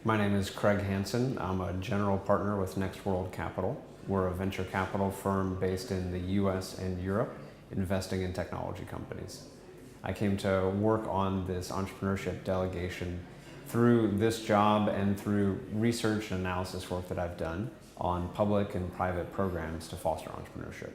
My name is Craig Hanson. I'm a general partner with Next World Capital. We're a venture capital firm based in the US and Europe, investing in technology companies. I came to work on this entrepreneurship delegation through this job and through research and analysis work that I've done on public and private programs to foster entrepreneurship.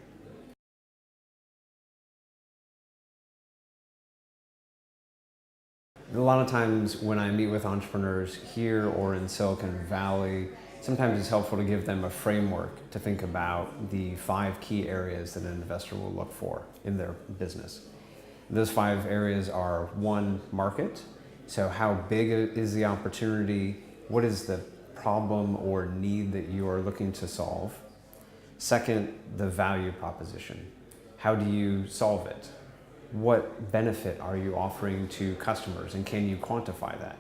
A lot of times when I meet with entrepreneurs here or in Silicon Valley, sometimes it's helpful to give them a framework to think about the 5 key areas that an investor will look for in their business. Those 5 areas are: 1, market. So how big is the opportunity? What is the problem or need that you are looking to solve? 2nd, the value proposition. How do you solve it? What benefit are you offering to customers, and can you quantify that?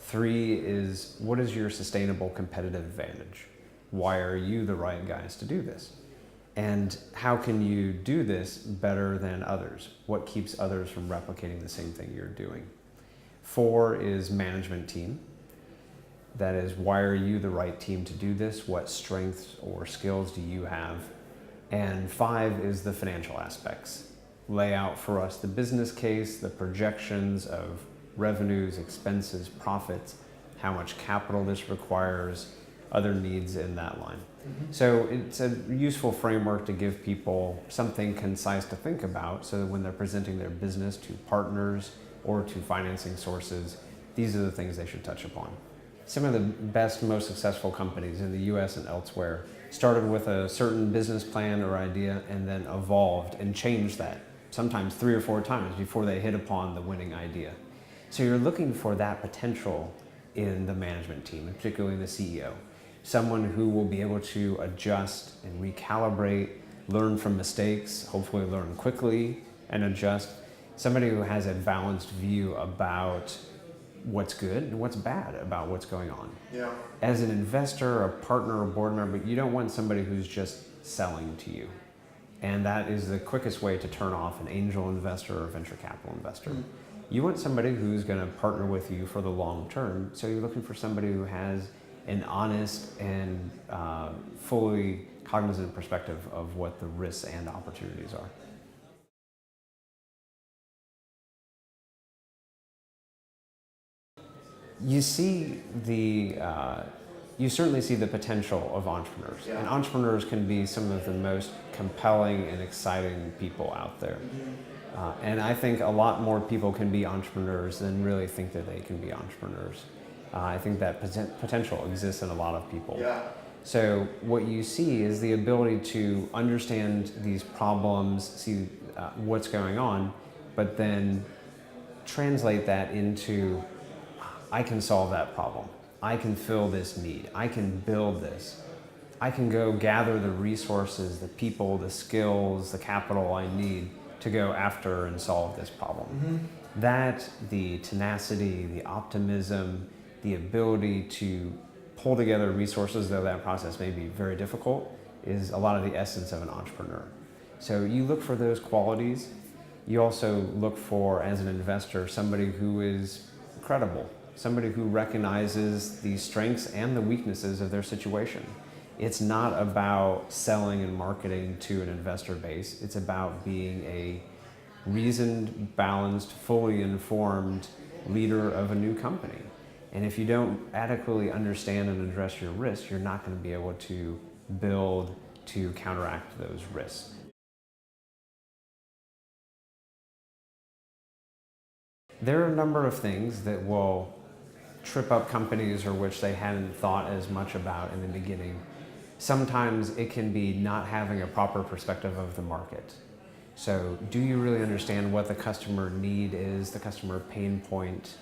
3 is, what is your sustainable competitive advantage? Why are you the right guys to do this? And how can you do this better than others? What keeps others from replicating the same thing you're doing? 4 is management team. That is, why are you the right team to do this? What strengths or skills do you have? And 5 is the financial aspects. Lay out for us the business case, the projections of revenues, expenses, profits, how much capital this requires, other needs in that line. So it's a useful framework to give people something concise to think about, so that when they're presenting their business to partners or to financing sources, these are the things they should touch upon. Some of the best, most successful companies in the US and elsewhere started with a certain business plan or idea and then evolved and changed that, sometimes 3 or 4 times before they hit upon the winning idea. So you're looking for that potential in the management team, and particularly the CEO. Someone who will be able to adjust and recalibrate, learn from mistakes, hopefully learn quickly and adjust. Somebody who has a balanced view about what's good and what's bad about what's going on. Yeah. As an investor, a partner, or board member, you don't want somebody who's just selling to you. And that is the quickest way to turn off an angel investor or venture capital investor. You want somebody who's going to partner with you for the long term, so you're looking for somebody who has an honest and fully cognizant perspective of what the risks and opportunities are. You certainly see the potential of entrepreneurs. Yeah. And entrepreneurs can be some of the most compelling and exciting people out there. And I think a lot more people can be entrepreneurs than really think that they can be entrepreneurs. I think that potential exists in a lot of people. Yeah. So what you see is the ability to understand these problems, see what's going on, but then translate that into, I can solve that problem. I can fill this need. I can build this. I can go gather the resources, the people, the skills, the capital I need to go after and solve this problem. That, the tenacity, the optimism, the ability to pull together resources, though that process may be very difficult, is a lot of the essence of an entrepreneur. So you look for those qualities. You also look for, as an investor, somebody who is credible. Somebody who recognizes the strengths and the weaknesses of their situation. It's not about selling and marketing to an investor base. It's about being a reasoned, balanced, fully informed leader of a new company. And if you don't adequately understand and address your risks, you're not going to be able to build to counteract those risks. There are a number of things that will trip up companies or which they hadn't thought as much about in the beginning. Sometimes it can be not having a proper perspective of the market. So do you really understand what the customer need is, the customer pain point?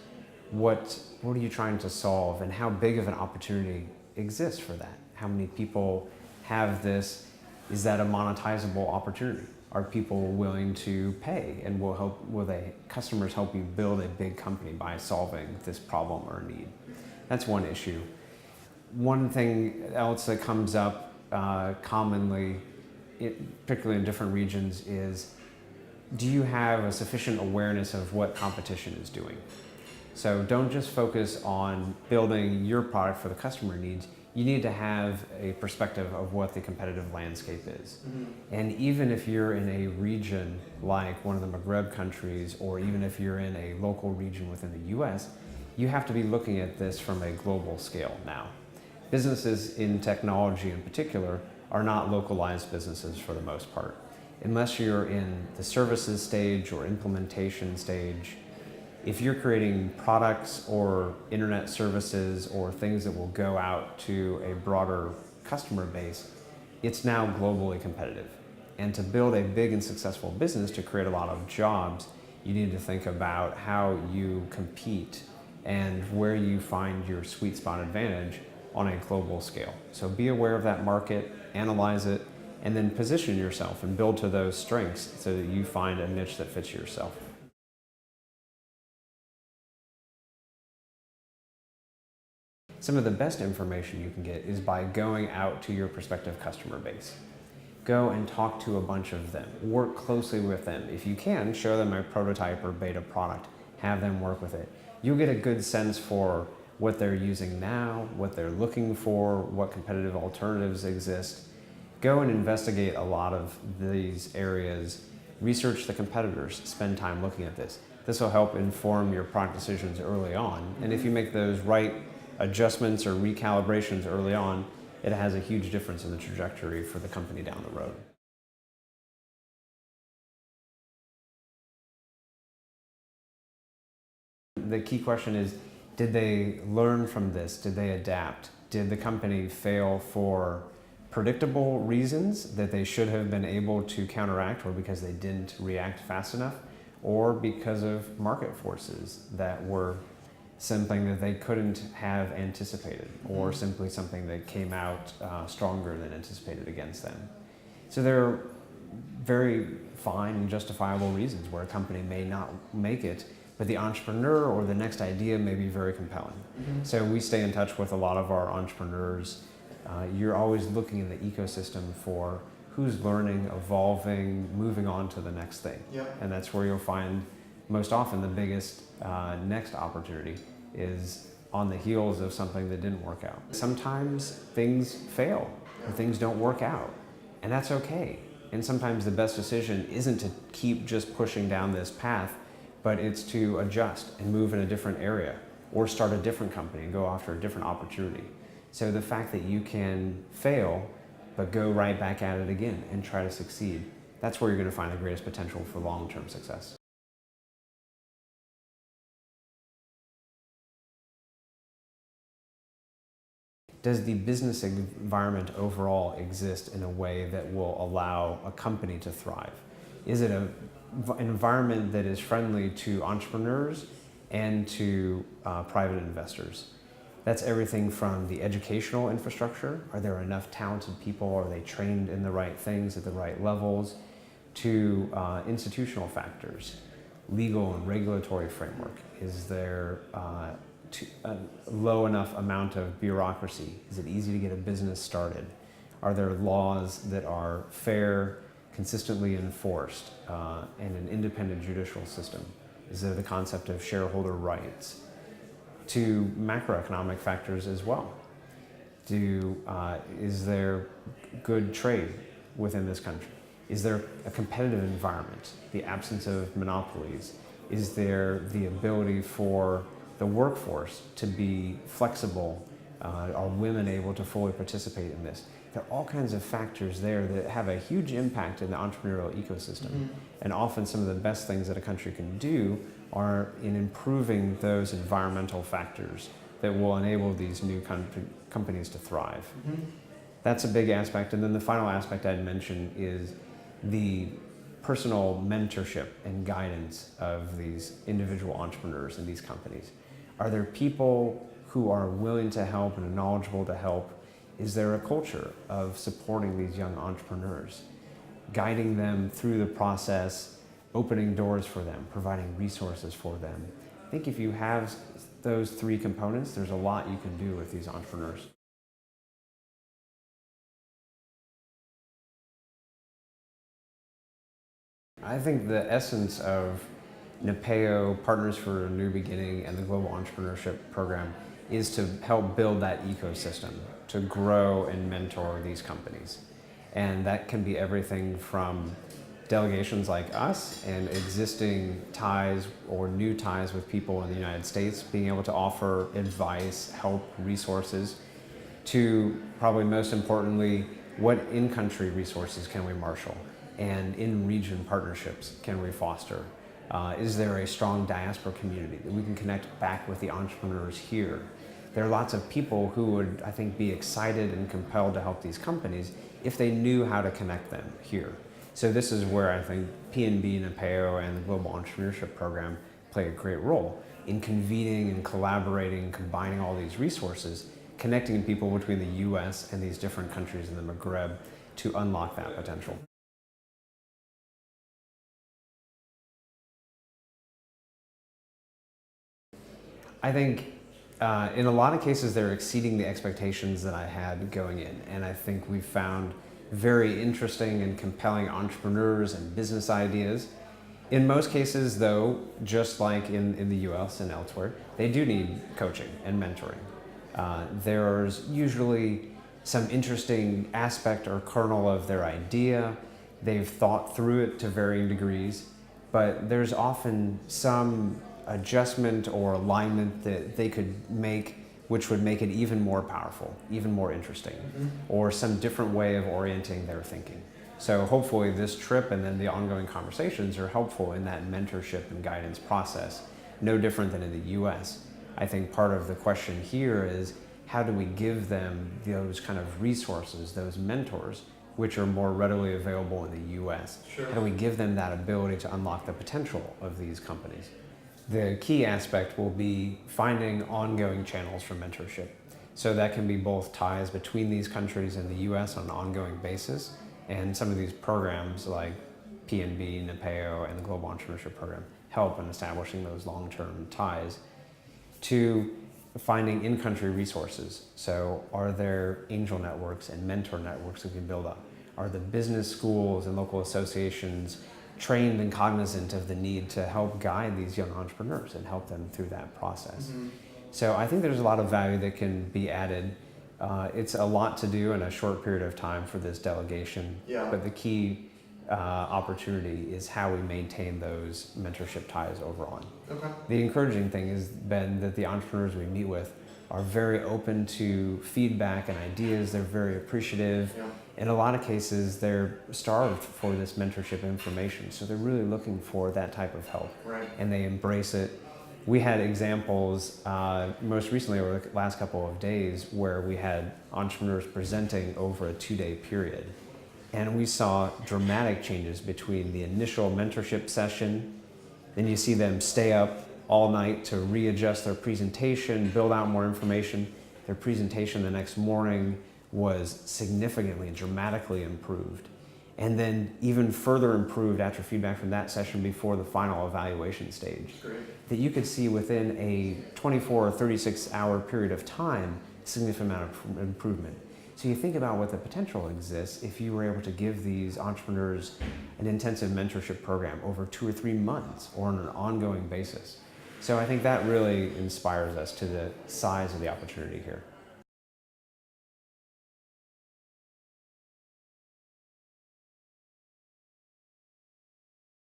What are you trying to solve, and how big of an opportunity exists for that? How many people have this? Is that a monetizable opportunity? Are people willing to pay, and will customers help you build a big company by solving this problem or need? That's one issue. One thing else that comes up commonly, particularly in different regions, is do you have a sufficient awareness of what competition is doing? So don't just focus on building your product for the customer needs. You need to have a perspective of what the competitive landscape is. And even if you're in a region like one of the Maghreb countries, or even if you're in a local region within the US, you have to be looking at this from a global scale now. Businesses in technology in particular are not localized businesses for the most part. Unless you're in the services stage or implementation stage, if you're creating products or internet services or things that will go out to a broader customer base, it's now globally competitive. And to build a big and successful business, to create a lot of jobs, you need to think about how you compete and where you find your sweet spot advantage on a global scale. So be aware of that market, analyze it, and then position yourself and build to those strengths so that you find a niche that fits yourself. Some of the best information you can get is by going out to your prospective customer base. Go and talk to a bunch of them. Work closely with them. If you can, show them a prototype or beta product. Have them work with it. You'll get a good sense for what they're using now, what they're looking for, what competitive alternatives exist. Go and investigate a lot of these areas. Research the competitors. Spend time looking at this. This will help inform your product decisions early on. And if you make those right adjustments or recalibrations early on, it has a huge difference in the trajectory for the company down the road. The key question is, did they learn from this? Did they adapt? Did the company fail for predictable reasons that they should have been able to counteract, or because they didn't react fast enough, or because of market forces that were something that they couldn't have anticipated, or simply something that came out stronger than anticipated against them. So there are very fine and justifiable reasons where a company may not make it, but the entrepreneur or the next idea may be very compelling. So we stay in touch with a lot of our entrepreneurs. You're always looking in the ecosystem for who's learning, evolving, moving on to the next thing. And that's where you'll find most often the biggest next opportunity is on the heels of something that didn't work out. Sometimes things fail or things don't work out, and that's okay. And sometimes the best decision isn't to keep just pushing down this path, but it's to adjust and move in a different area, or start a different company and go after a different opportunity. So the fact that you can fail but go right back at it again and try to succeed, that's where you're going to find the greatest potential for long-term success. Does the business environment overall exist in a way that will allow a company to thrive? Is it an environment that is friendly to entrepreneurs and to private investors? That's everything from the educational infrastructure. Are there enough talented people? Are they trained in the right things at the right levels? To institutional factors, legal and regulatory framework. Is there a low enough amount of bureaucracy? Is it easy to get a business started? Are there laws that are fair, consistently enforced, and an independent judicial system? Is there the concept of shareholder rights? To macroeconomic factors as well. Is there good trade within this country? Is there a competitive environment? The absence of monopolies? Is there the ability for the workforce to be flexible? Are women able to fully participate in this? There are all kinds of factors there that have a huge impact in the entrepreneurial ecosystem. And often some of the best things that a country can do are in improving those environmental factors that will enable these new companies to thrive. That's a big aspect. And then the final aspect I'd mention is the personal mentorship and guidance of these individual entrepreneurs in these companies. Are there people who are willing to help and knowledgeable to help? Is there a culture of supporting these young entrepreneurs, guiding them through the process, opening doors for them, providing resources for them? I think if you have those three components, there's a lot you can do with these entrepreneurs. I think the essence of NAPEO, Partners for a New Beginning, and the Global Entrepreneurship Program is to help build that ecosystem, to grow and mentor these companies. And that can be everything from delegations like us and existing ties or new ties with people in the United States, being able to offer advice, help, resources, to probably most importantly, what in-country resources can we marshal and in-region partnerships can we foster? Is there a strong diaspora community that we can connect back with the entrepreneurs here? There are lots of people who would, I think, be excited and compelled to help these companies if they knew how to connect them here. So this is where I think PNB-NAPEO and the Global Entrepreneurship Program play a great role in convening and collaborating, combining all these resources, connecting people between the US and these different countries in the Maghreb to unlock that potential. I think in a lot of cases they're exceeding the expectations that I had going in, and I think we've found very interesting and compelling entrepreneurs and business ideas. In most cases though, just like in the US and elsewhere, they do need coaching and mentoring. There's usually some interesting aspect or kernel of their idea. They've thought through it to varying degrees, but there's often some adjustment or alignment that they could make which would make it even more powerful, even more interesting, or some different way of orienting their thinking. So hopefully this trip and then the ongoing conversations are helpful in that mentorship and guidance process, no different than in the US. I think part of the question here is how do we give them those kind of resources, those mentors, which are more readily available in the US? Sure. How do we give them that ability to unlock the potential of these companies? The key aspect will be finding ongoing channels for mentorship. So that can be both ties between these countries and the US on an ongoing basis, and some of these programs like PNB, NAPEO, and the Global Entrepreneurship Program help in establishing those long-term ties, to finding in-country resources. So are there angel networks and mentor networks we can build up? Are the business schools and local associations trained and cognizant of the need to help guide these young entrepreneurs and help them through that process? So I think there's a lot of value that can be added. It's a lot to do in a short period of time for this delegation, but the key opportunity is how we maintain those mentorship ties overall. Okay. The encouraging thing has been that the entrepreneurs we meet with are very open to feedback and ideas. They're very appreciative. In a lot of cases, they're starved for this mentorship information, so they're really looking for that type of help, and they embrace it. We had examples most recently over the last couple of days where we had entrepreneurs presenting over a 2-day period, and we saw dramatic changes between the initial mentorship session, then you see them stay up all night to readjust their presentation, build out more information. Their presentation the next morning was significantly, dramatically improved. And then even further improved after feedback from that session before the final evaluation stage. That you could see within a 24 or 36 hour period of time, a significant amount of improvement. So you think about what the potential exists if you were able to give these entrepreneurs an intensive mentorship program over 2 or 3 months or on an ongoing basis. So I think that really inspires us to the size of the opportunity here.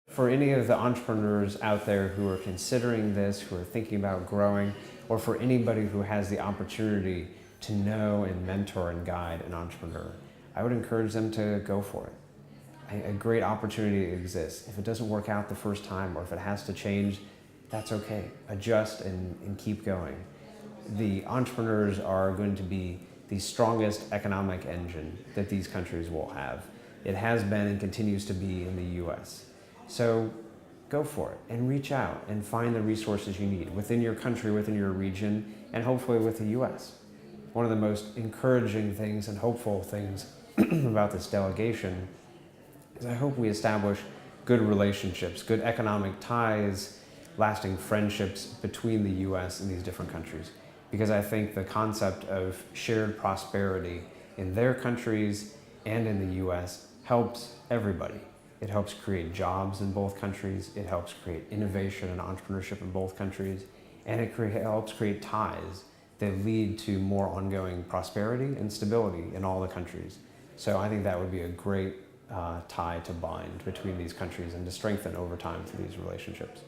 For any of the entrepreneurs out there who are considering this, who are thinking about growing, or for anybody who has the opportunity to know and mentor and guide an entrepreneur, I would encourage them to go for it. A great opportunity exists. If it doesn't work out the first time, or if it has to change, that's okay. Adjust and keep going. The entrepreneurs are going to be the strongest economic engine that these countries will have. It has been and continues to be in the US. So go for it and reach out and find the resources you need within your country, within your region, and hopefully with the US. One of the most encouraging things and hopeful things about this delegation is I hope we establish good relationships, good economic ties, lasting friendships between the US and these different countries. Because I think the concept of shared prosperity in their countries and in the US helps everybody. It helps create jobs in both countries. It helps create innovation and entrepreneurship in both countries. And it helps create ties that lead to more ongoing prosperity and stability in all the countries. So I think that would be a great tie to bind between these countries and to strengthen over time through these relationships.